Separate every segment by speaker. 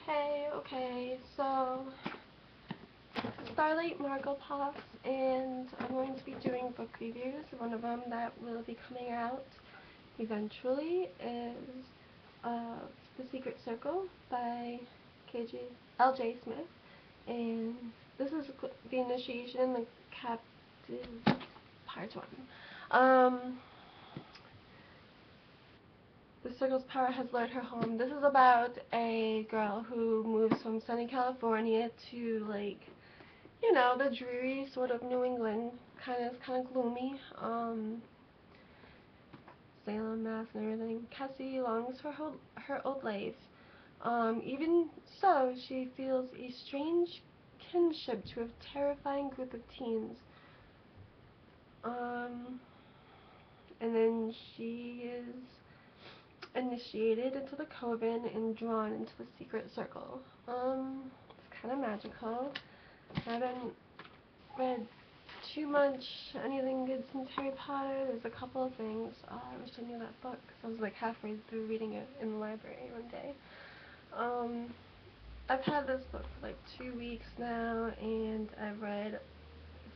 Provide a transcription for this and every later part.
Speaker 1: Okay, so Starlight Margot Pops, and I'm going to be doing book reviews. One of them that will be coming out eventually is uh, The Secret Circle by L.J. Smith, and this is the initiation, the captive part one. The circle's power has led her home. This is about a girl who moves from sunny California to, like, you know, the dreary sort of New England, kind of gloomy, Salem, Mass, and everything. Cassie longs for her old life. Even so, she feels a strange kinship to a terrifying group of teens. And then she is initiated into the coven and drawn into the secret circle. It's kind of magical. I haven't read too much anything good since Harry Potter. There's a couple of things. I wish I knew that book because I was like halfway through reading it in the library one day. I've had this book for like 2 weeks now, and I've read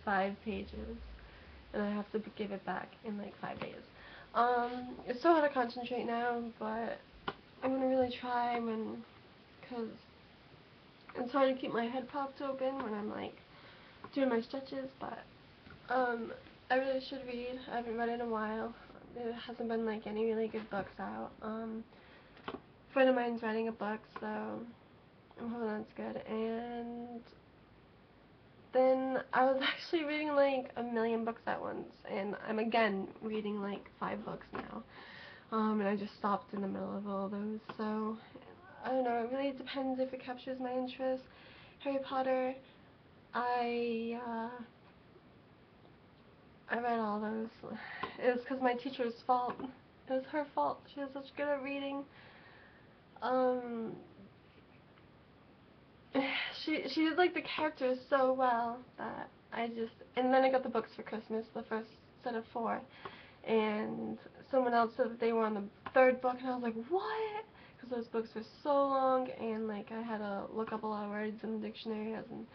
Speaker 1: 5 pages, and I have to give it back in like 5 days. It's so hard to concentrate now, but I'm gonna really try because it's hard to keep my head propped open when I'm like doing my stretches, but I really should read. I haven't read in a while. There hasn't been like any really good books out. A friend of mine's writing a book, so I'm hoping that's good. And then I was actually reading like a million books at once, and I'm again reading like 5 books now. And I just stopped in the middle of all those, so I don't know, it really depends if it captures my interest. Harry Potter, I read all those. It was because my teacher's fault. It was her fault. She was such good at reading. Um, she did like the characters so well that and then I got the books for Christmas, the first set of 4, and someone else said that they were on the 3rd book, and I was like, what? Because those books were so long, and like I had to look up a lot of words in the dictionary. I was in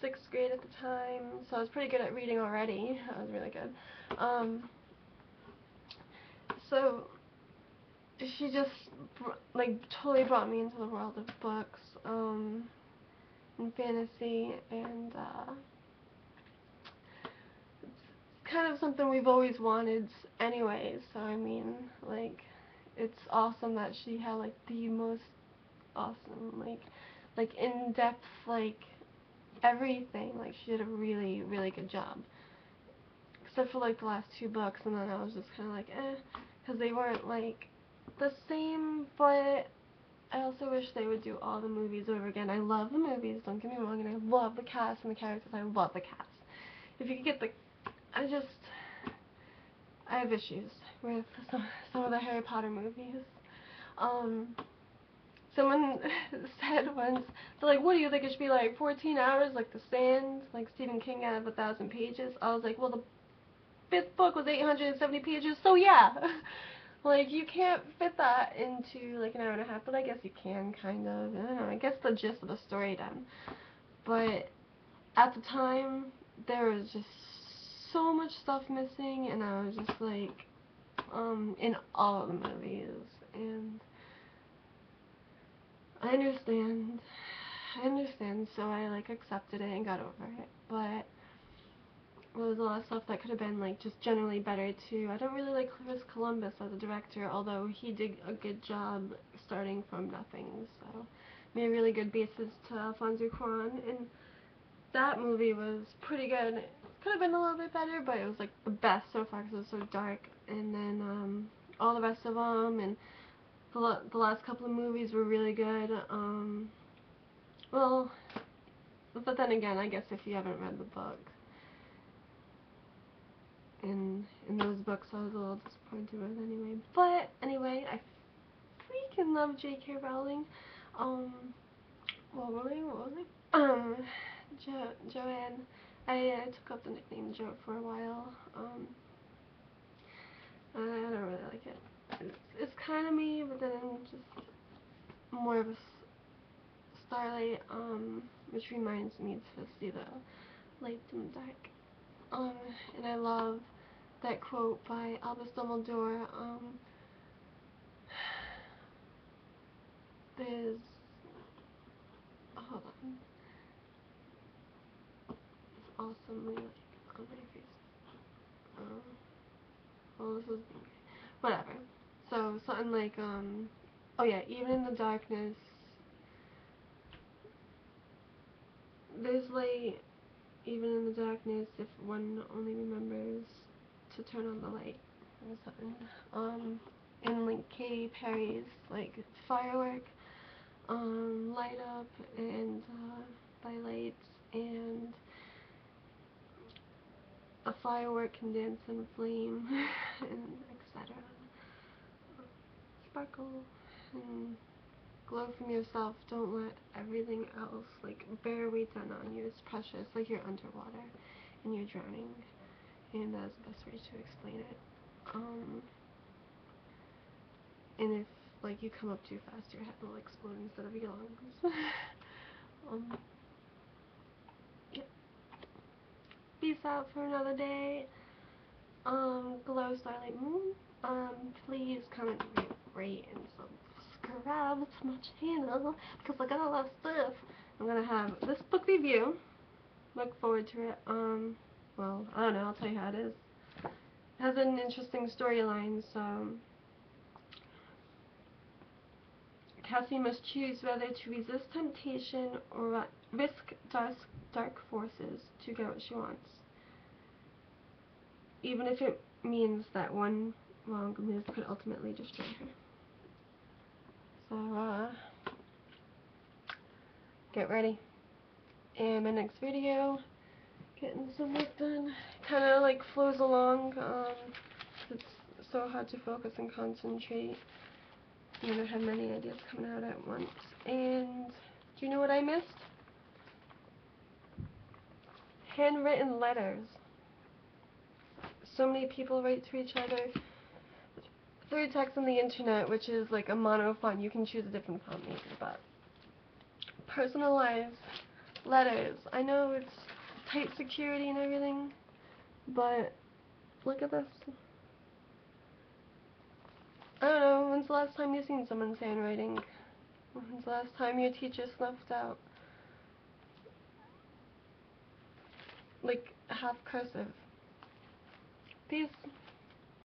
Speaker 1: 6th grade at the time, so I was pretty good at reading already. I was really good. So she just like totally brought me into the world of books, and fantasy, and it's kind of something we've always wanted anyway. So I mean, like, it's awesome that she had like the most awesome, like in-depth, like everything. Like, she did a really, really good job. Except for like the last 2 books, and then I was just kind of like, because they weren't like the same, but I also wish they would do all the movies over again. I love the movies, don't get me wrong, and I love the cast and the characters. I love the cast. If you could get I have issues with some of the Harry Potter movies. Someone said once, they're like, what do you think it should be, like 14 hours, like The Stand, like Stephen King out of 1,000 pages? I was like, well, the 5th book was 870 pages, so yeah. Like, you can't fit that into like an hour and a half, but I guess you can, kind of. I don't know, I guess the gist of the story done. But at the time, there was just so much stuff missing, and I was just like, in all of the movies, and I understand. So I like accepted it and got over it, but there was a lot of stuff that could have been like just generally better too. I don't really like Chris Columbus as a director, although he did a good job starting from nothing, so made a really good basis to Alfonso Cuarón, and that movie was pretty good. It could have been a little bit better, but it was like the best so far because it was so dark. And then all the rest of them, and the last couple of movies were really good. Well, but then again, I guess if you haven't read the book, in those books, I was a little disappointed with anyway. But anyway, I freaking love J.K. Rowling. What was it? Joanne. I took up the nickname Jo for a while. I don't really like it. It's kind of me, but then just more of a Starlight, which reminds me to see the light and dark. And I love that quote by Albus Dumbledore. There's, hold on, it's awesomely like on my face. Well, this is whatever. So something like, oh yeah, even in the darkness, there's light. Even in the darkness, if one only remembers to turn on the light or something. And like Katy Perry's like firework, light up and by lights, and a firework can dance in flame, and etc. Sparkle and glow from yourself. Don't let everything else like bear weight down on you. It's precious, like you're underwater and you're drowning, and that's the best way to explain it. And if like you come up too fast, your head will explode instead of your lungs. Yeah. Peace out for another day. Glow Starlight Moon. Please comment, rate, and subscribe to my channel because I got a lot of stuff. I'm gonna have this book review. Look forward to it. Well, I don't know. I'll tell you how it is. It has an interesting storyline, so Cassie must choose whether to resist temptation or risk dark forces to get what she wants, even if it means that one wrong move could ultimately destroy her. So, get ready. And my next video, getting some work done, kind of like flows along. It's so hard to focus and concentrate. You know, I have many ideas coming out at once. And do you know what I missed? Handwritten letters. So many people write to each other through text on the internet, which is like a mono font. You can choose a different font maybe, but personalized letters. I know it's tight security and everything, but look at this. I don't know, when's the last time you've seen someone's handwriting? When's the last time your teacher snuffed out like half cursive? Peace.